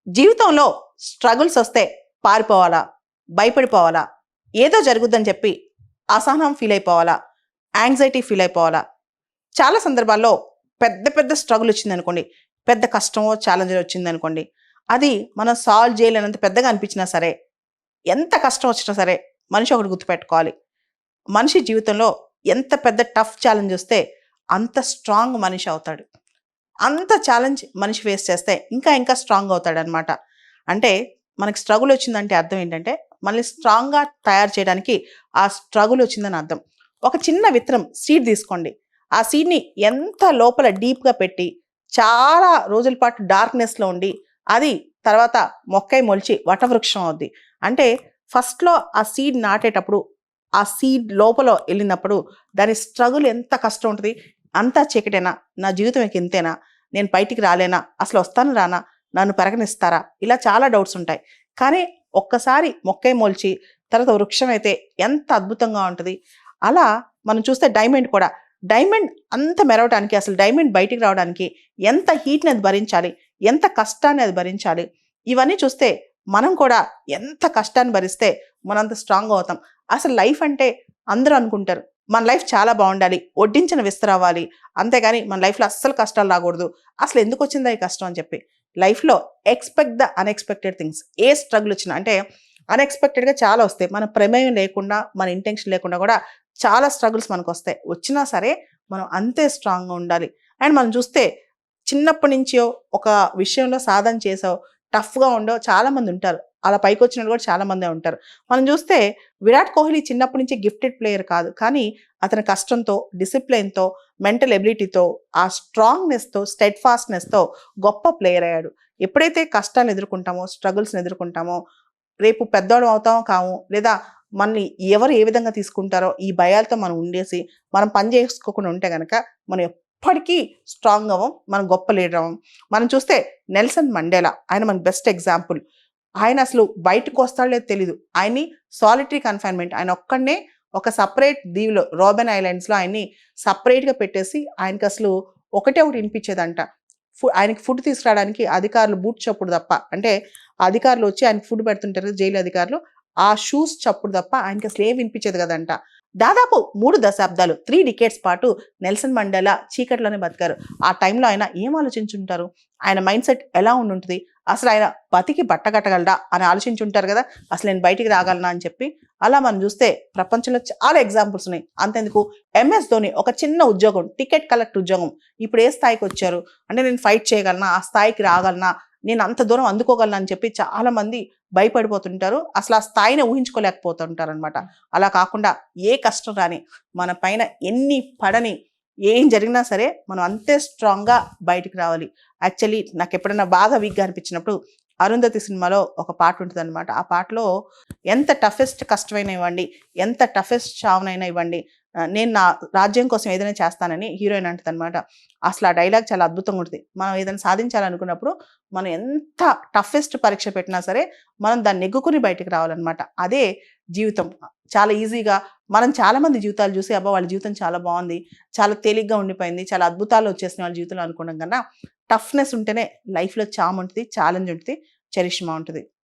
జీవితంలో స్ట్రగుల్స్ వస్తే పారిపోవాలా? భయపడిపోవాలా? ఏదో జరుగుద్దని చెప్పి అసహనం ఫీల్ అయిపోవాలా? యాంగ్జైటీ ఫీల్ అయిపోవాలా? చాలా సందర్భాల్లో పెద్ద పెద్ద స్ట్రగుల్ వచ్చిందనుకోండి, పెద్ద కష్టమో ఛాలెంజ్ వచ్చిందనుకోండి, అది మనం సాల్వ్ చేయలేనంత పెద్దగా అనిపించినా సరే, ఎంత కష్టం వచ్చినా సరే మనిషి ఒకటి గుర్తుపెట్టుకోవాలి. మనిషి జీవితంలో ఎంత పెద్ద టఫ్ ఛాలెంజ్ వస్తే అంత స్ట్రాంగ్ మనిషి అవుతాడు. అంత ఛాలెంజ్ మనిషి ఫేస్ చేస్తే ఇంకా ఇంకా స్ట్రాంగ్ అవుతాడనమాట. అంటే మనకి స్ట్రగుల్ వచ్చిందంటే అర్థం ఏంటంటే, మనల్ని స్ట్రాంగ్‌గా తయారు చేయడానికి ఆ స్ట్రగుల్ వచ్చిందని అర్థం. ఒక చిన్న విత్తనం సీడ్ తీసుకోండి. ఆ సీడ్‌ని ఎంత లోపల డీప్‌గా పెట్టి, చాలా రోజుల పాటు డార్క్‌నెస్‌లో ఉండి, అది తర్వాత మొక్కై మొలిచి వటవృక్షం అవుద్ది. అంటే ఫస్ట్‌లో ఆ సీడ్ నాటేటప్పుడు, ఆ సీడ్ లోపల ఎళ్ళినప్పుడు దాని స్ట్రగుల్ ఎంత కష్టం ఉంటది. అంతా చీకటేనా? నా జీవితం ఇక ఇంతేనా? నేను బయటికి రాలేనా? అసలు వస్తాను రానా? నన్ను పెరగనిస్తారా? ఇలా చాలా డౌట్స్ ఉంటాయి. కానీ ఒక్కసారి మొక్కై మొలిచి తర్వాత వృక్షం అయితే ఎంత అద్భుతంగా ఉంటది. అలా మనం చూస్తే డైమండ్ కూడా. డైమండ్ అంత మెరవటానికి అసలు డైమండ్ బయటికి రావడానికి ఎంత హీట్‌ని అది భరించాలి? ఎంత కష్టాన్ని అది భరించాలి? ఇవన్నీ చూస్తే మనం కూడా ఎంత కష్టాన్ని భరిస్తే మనంత స్ట్రాంగ్ అవుతాం. అసలు లైఫ్ అంటే అందరూ అనుకుంటారు. మన లైఫ్ చాలా బావుండాలి. వడ్డించిన విస్తరవ్వాలి. అంతేగాని మన లైఫ్‌లో అస్సలు కష్టాలు రాకూడదు. అసలు ఎందుకొచ్చిందా ఈ కష్టం అని చెప్పి. లైఫ్‌లో expect the unexpected things. A struggle వచ్చినా అంటే అన్‌ఎక్స్‌పెక్టెడ్‌గా చాలా వస్తాయి. మన ప్రమేయం లేకుండా, మన ఇంటెన్షన్ లేకుండా కూడా చాలా స్ట్రగుల్స్ మనకొస్తాయి. వచ్చినా సరే మనం అంతే స్ట్రాంగ్‌గా ఉండాలి. అండ్ మనం చూస్తే చిన్నప్పటి నుంచో ఒక విషయంలో సాధన చేసావు, టఫ్‌గా ఉండో చాలామంది ఉంటారు. అలా పైకొచ్చినోళ్ళు కూడా చాలా మందే ఉంటారు. మనం చూస్తే విరాట్ కోహ్లీ చిన్నప్పటి నుంచి గిఫ్టెడ్ ప్లేయర్ కాదు. కానీ అతని కష్టంతో, డిసిప్లిన్‌తో, మెంటల్ ఎబిలిటీతో, ఆ స్ట్రాంగ్‌నెస్‌తో, స్టెడ్ ఫాస్ట్‌నెస్‌తో గొప్ప ప్లేయర్ అయ్యాడు. ఎప్పుడైతే కష్టాలను ఎదుర్కొంటామో, స్ట్రగుల్స్‌ని ఎదుర్కొంటామో, రేపు పెద్దోళ్ళం అవుతామో కాము, లేదా మనల్ని ఎవరు ఏ విధంగా తీసుకుంటారో ఈ భయాలతో మనం ఉండేసి, మనం పని చేసుకోకుండా ఉంటే గనక మనం ఎప్పటికీ స్ట్రాంగ్ అవ్వం. మనం గొప్ప లీడర్ అవ్వం. మనం చూస్తే నెల్సన్ మండేలా ఆయన మనకు బెస్ట్ ఎగ్జాంపుల్. ఆయన అసలు బయటకొస్తాడో లేదో తెలీదు. ఆయన్ని సాలిటరీ కన్‌ఫైన్‌మెంట్ ఆయన ఒక్కడినే ఒక సెపరేట్ దీవిలో రోబెన్ ఐలాండ్స్‌లో ఆయన్ని సెపరేట్‌గా పెట్టేసి ఆయనకసలు ఒకటే ఒకటి వినిపించేదంట. ఆయనకి ఫుడ్ తీసుకురావడానికి అధికారులు బూట్ చప్పుడు తప్ప, అంటే ఆ అధికారులు వచ్చి ఆయనకి ఫుడ్ పెడుతుంటారు కదా జైలు అధికారులు. ఆ షూస్ చప్పుడు తప్ప ఆయనకసలు ఏం వినిపించేది కదంట. దాదాపు 3 దశాబ్దాలు 3 డికేడ్స్ పాటు నెల్సన్ మండేలా చీకట్లోనే బతికారు. ఆ టైంలో ఆయన ఏం ఆలోచించుంటారు? ఆయన మైండ్‌సెట్ ఎలా ఉండుంటది? అసలు ఆయన బతికి బట్టగట్టగలడా అని ఆలోచించుంటారు కదా! అసలు నేను బయటికి రాగలనా అని చెప్పి. అలా మనం చూస్తే ప్రపంచంలో చాలా ఎగ్జాంపుల్స్ ఉన్నాయి. అంతెందుకు ఎంఎస్ ధోని ఒక చిన్న ఉద్యోగం, టికెట్ కలెక్టర్ ఉద్యోగం. ఇప్పుడు ఏ స్థాయికొచ్చారు? అంటే నేను ఫైట్ చేయగలనా? ఆ స్థాయికి రాగలనా? నేను అంత దూరం అందుకోగలనా? అని చెప్పి చాలామంది భయపడిపోతుంటారు. అసలు ఆ స్థాయిని ఊహించుకోలేకపోతుంటారనమాట. అలా కాకుండా ఏ కష్టం రాని, మన పైన ఎన్ని పడని, ఏం జరిగినా సరే మనం అంతే స్ట్రాంగ్‌గా బయటికి రావాలి. యాక్చువల్లీ నాకెప్పుడైనా బాగా వీక్‌గా అనిపించినప్పుడు 'అరుంధతి' సినిమాలో ఒక పాట ఉంటదనమాట. ఆ పాటలో ఎంత టఫెస్ట్ కష్టమైనా ఇవ్వండి, ఎంత టఫెస్ట్ చావునైనా ఇవ్వండి, నేను నా రాజ్యం కోసం ఏదైనా చేస్తానని హీరోయిన్ అంటదనమాట. అసలు ఆ డైలాగ్ చాలా అద్భుతంగా ఉంటది. మనం ఏదైనా సాధించాలనుకున్నప్పుడు మనం ఎంత టఫెస్ట్ పరీక్ష పెట్టినా సరే మనం దాన్ని నెగ్గుకొని బయటికి రావాలనమాట. అదే జీవితం. చాలా ఈజీగా మనం చాలామంది జీవితాలు చూసి అబ్బా! వాళ్ళ జీవితం చాలా బావుంది, చాలా తేలిగ్గా ఉండిపోయింది, చాలా అద్భుతాలు వచ్చేసినాయి వాళ్ళ జీవితంలో అనుకోవడం కన్నా, టఫ్‌నెస్ ఉంటేనే లైఫ్‌లో చామ్ ఉంటది, ఛాలెంజ్ ఉంటది, చరిష్మా ఉంటది.